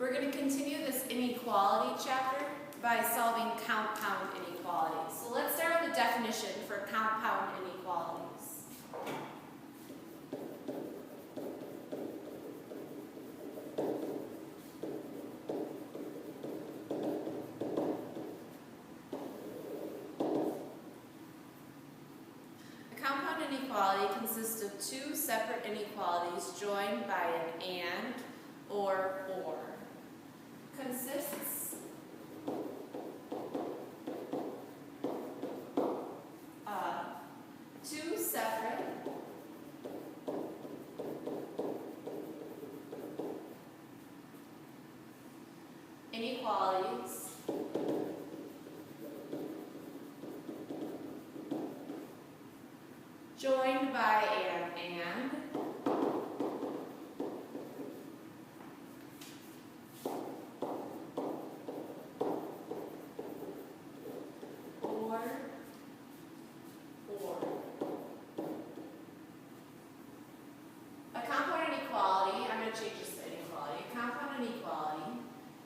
We're going to continue this inequality chapter by solving compound inequalities. So let's start with the definition for compound inequalities. A compound inequality consists of two separate inequalities joined by an and or. Consists of two separate inequalities joined by an and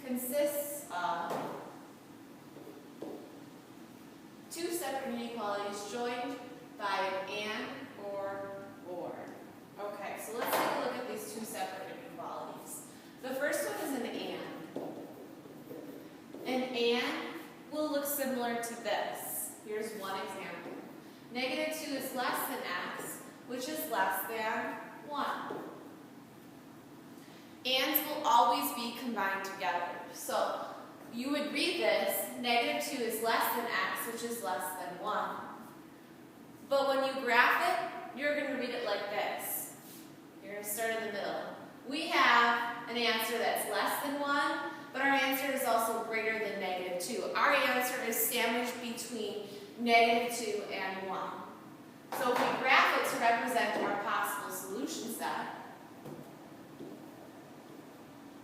consists of two separate inequalities joined by an and or. Okay, so let's take a look at these two separate inequalities. The first one is an and. An and will look similar to this. Here's one example. -2 is less than x, which is less than 1. Ands will always be combined together. So you would read this, -2 is less than x, which is less than 1. But when you graph it, you're going to read it like this. You're going to start in the middle. We have an answer that's less than 1, but our answer is also greater than -2. Our answer is sandwiched between -2 and 1. So if we graph it to represent our possible solution set,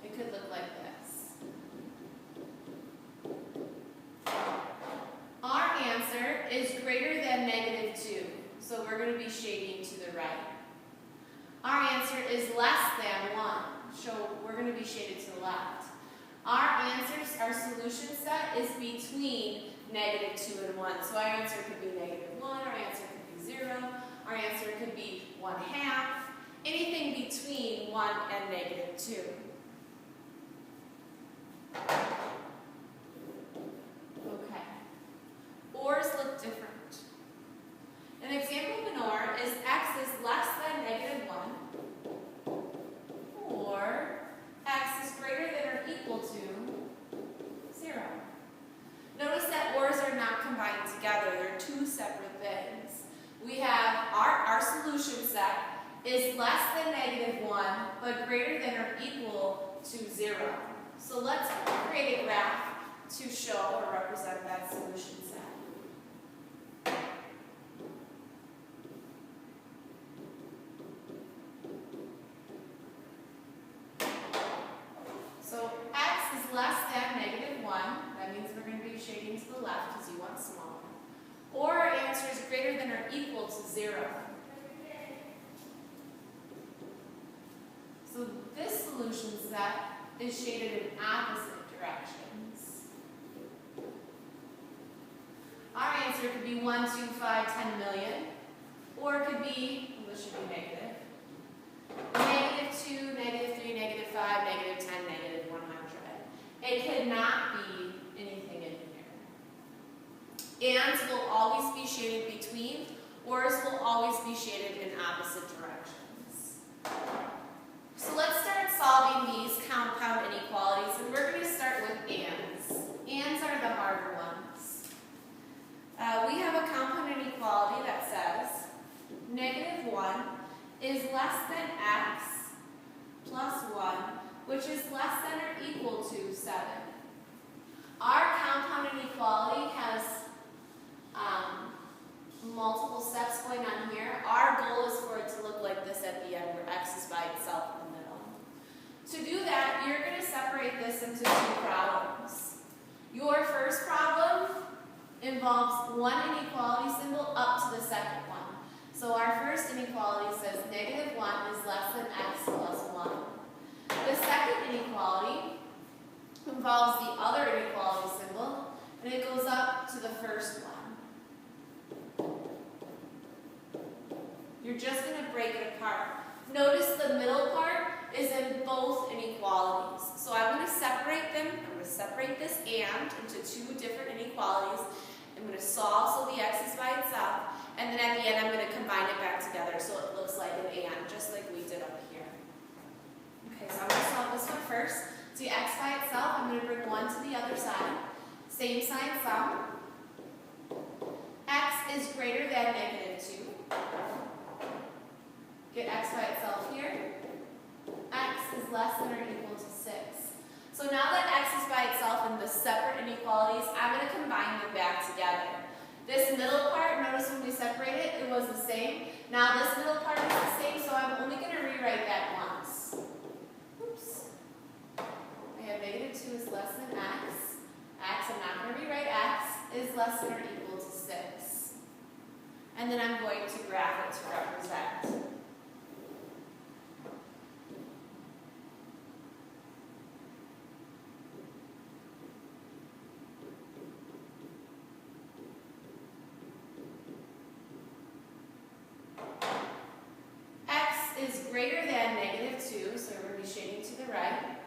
it could look like this. Our answer is greater than -2, so we're going to be shading to the right. Our answer is less than 1, so we're going to be shaded to the left. Our solution set is between -2 and 1, so our answer could be -1, our answer could be 0, our answer could be 1/2, anything between 1 and -2. Okay. Ors look different. An example of an or is x is less than -1 or x is greater than or equal to 0. Notice that ors are not combined together. They're two separate things. We have our solution set is less than -1 but greater than or equal to 0. So let's create a graph to show or represent that solution set. So x is less than -1. That means we're going to be shading to the left because you want small. Or our answer is greater than or equal to 0. So this solution set is shaded in opposite directions. Our answer could be 1, 2, 5, 10 million, or it could be, well, this should be negative, -2, -3, -5, -10, -100. It could not be anything in here. Ands will always be shaded between, ors will always be shaded in opposite directions. So let's start solving these compound inequalities, and we're going to start with ands. Ands are the harder ones. We have a compound inequality that says -1 is less than x plus 1, which is less than or equal to 7. Our compound inequality has multiple steps going on here. Our goal is for it to look like this at the end, where x is by itself in the middle. To do that, you're going to separate this into two problems. Your first problem involves one inequality symbol up to the second one. So our first inequality says -1 is less than x plus 1. The second inequality it goes up to the first one. You're just going to break it apart. Notice the middle part is in both inequalities. So I'm going to separate them. I'm going to separate this and into two different inequalities. I'm going to solve so the x is by itself. And then at the end, I'm going to combine it back together so it looks like an and, just like we did up here. Okay, so I'm going to solve this one first. So the x by itself, I'm going to bring 1 to the other side. Same sign sum. X is greater than -2. Get x by itself here. X is less than or equal to 6. So now that x is by itself in the separate inequalities, I'm going to combine them back together. This middle part, notice when we separate it, it was the same. Now this middle part is the same, so I'm only going to rewrite that once. Oops. I have -2 is less than x. X, I'm not going to rewrite x, is less than or equal to 6. And then I'm going to graph it to represent. Is greater than -2, so we're going to be shading to the right.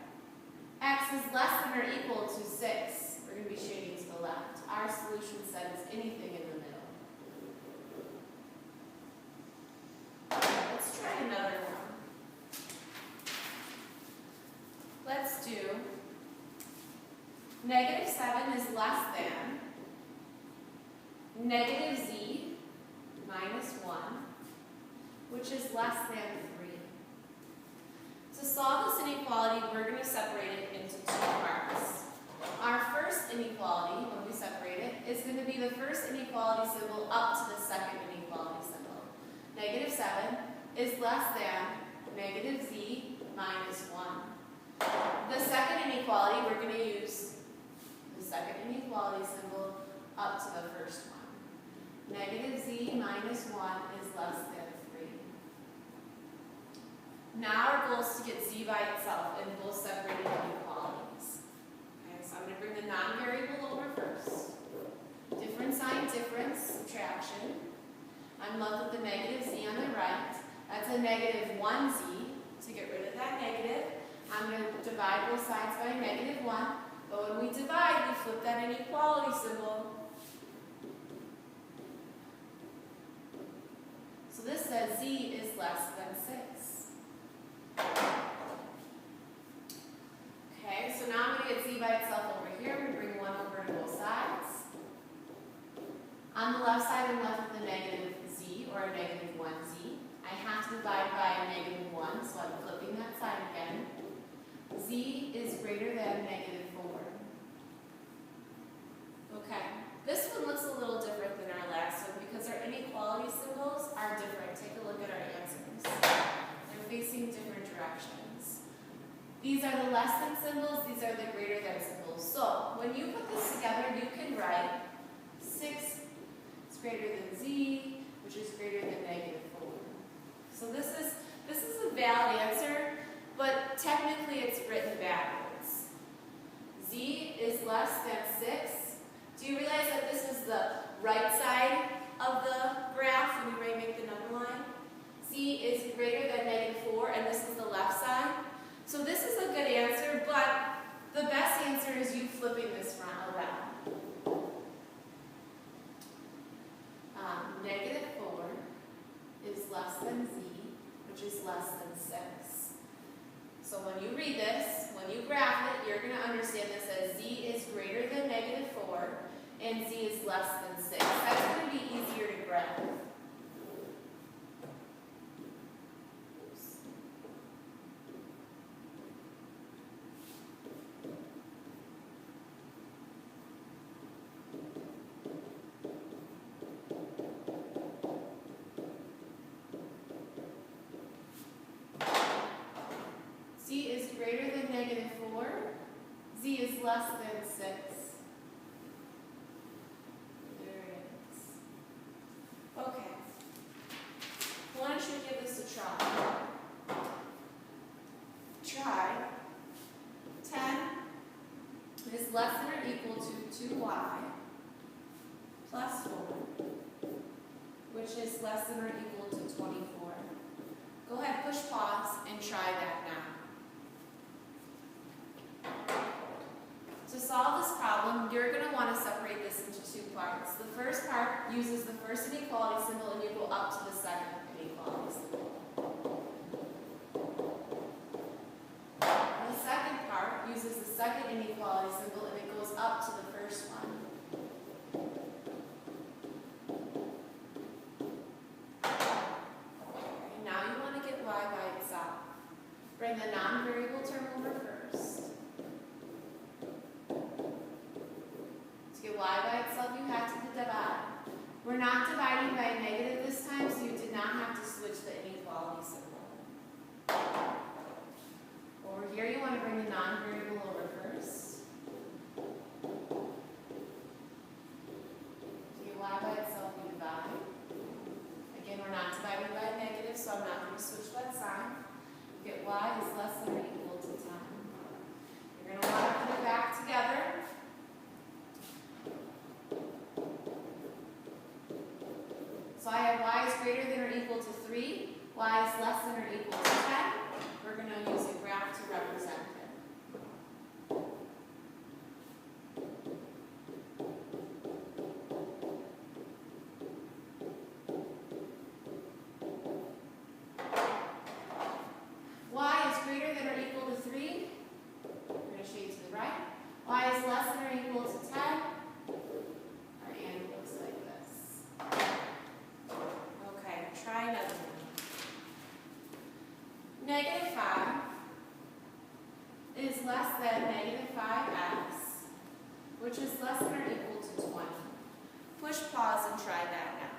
X is less than or equal to 6. We're going to be shading to the left. Our solution set is anything in the middle. Let's try another one. Let's do -7 is less than -z minus 1, which is less than 3. To solve this inequality, we're going to separate it into two parts. Our first inequality, when we separate it, is going to be the first inequality symbol up to the second inequality symbol. -7 is less than -z minus 1. The second inequality, we're going to use the second inequality symbol up to the first one. -z minus 1 is less than 3. Now our goal is to get z by itself in both separated inequalities. Okay, so I'm going to bring the non-variable over first. Different sign difference, subtraction. I'm left with the -z on the right. That's a -1z. To get rid of that negative, I'm going to divide both sides by -1. But when we divide, we flip that inequality symbol. So this says z is less than 6. Okay, so now I'm going to get z by itself over here. I'm going to bring 1 over to both sides. On the left side, I'm left with a -z or a -1z. I have to divide by a -1, so I'm flipping that side again. Z is greater than -4. Okay, this one looks a little different than our last one because our inequality symbols are different. Take a look at our answers. They're facing different directions. These are the less than symbols, these are the greater than symbols. So, when you put this together, you can write 6 is greater than z, which is greater than -4. So this is a valid answer, but technically it's written backwards. Z is less than 6. Do you realize that this is the right side of the graph when you make the number line? Z is greater than -4, and this is the left side. So this is a good answer, but the best answer is you flipping this front around. -4 is less than z, which is less than 6. So when you read this, when you graph it, you're going to understand this as z is greater than -4 and z is less than 6. That's going to be easier to graph. Z is greater than -4. Z is less than 6. There it is. Okay. Why don't you give this a try? Try 10 is less than or equal to 2y which is less than or equal to 24. Go ahead, push pause, and try that now. To solve this problem, you're going to want to separate this into two parts. The first part uses the first inequality symbol, and you go up to the second inequality symbol. The second part uses the second inequality symbol, and it goes up to the first one. And now you want to get y by itself. Bring the non-variable term over first. To get y by itself, you have to divide. We're not dividing by negative this time, so you did not have to switch the inequality symbol. Over here, you want to bring the non-variable over first. To get y by itself, you divide. Again, we're not dividing by negative, so I'm not going to switch that sign. Get y is less than or equal to 10. You're going to want to put it back together. So I have y is greater than or equal to 3, y is less than or equal to 10. We're going to use a graph to represent it. Y is greater than or equal to 3. We're going to shade to the right. Y is less than or equal to 10. Our end looks like this. Okay, try another one. Negative 5 is less than negative 5x, which is less than or equal to 20. Push pause and try that now.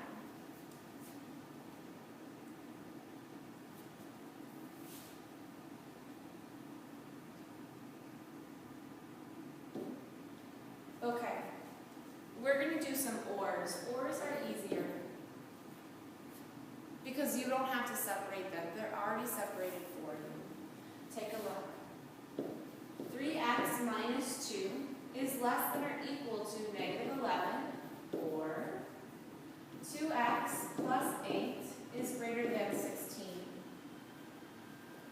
Okay, we're going to do some ORs. ORs are easier because you don't have to separate them. They're already separated for you. Take a look. 3x minus 2 is less than or equal to negative 11, or 2x plus 8 is greater than 16.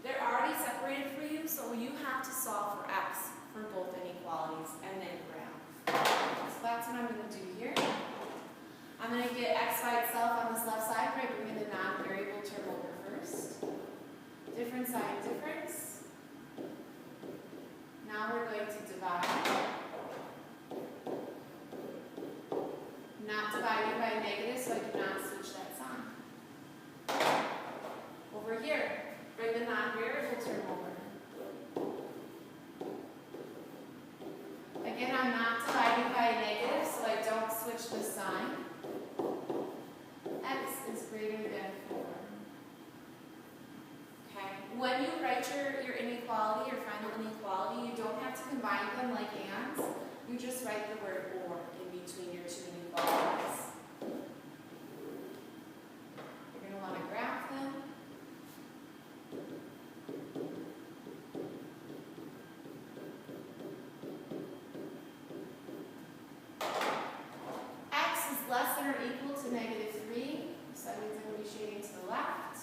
They're already separated for you, so you have to solve for x for both inequalities and then graph. So that's what I'm going to do here. I'm going to get x by itself on this left side by bringing the non-variable term over first. Difference sign difference. Now we're going to divide. Not dividing by negative, so I do not switch that sign. Over here, bring the non-variable term over. Again, I'm not dividing by negative, so I don't switch the sign. X is greater than 4. Okay. When you write your inequality, your final inequality, you don't have to combine them like ands. You just write the word or in between your two inequalities. You're going to want to graph them. Less than or equal to negative 3, so that means I'm going to be shading to the left.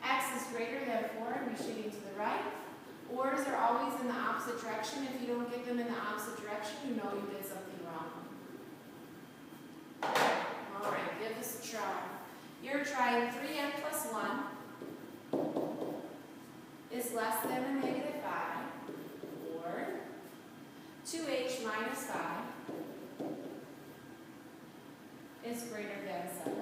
X is greater than 4, and be shading to the right. Ors are always in the opposite direction. If you don't get them in the opposite direction, you know you did something wrong. All right, give this a try. You're trying 3n plus 1 is less than a negative 5, or 2h minus 5 is greater than 7.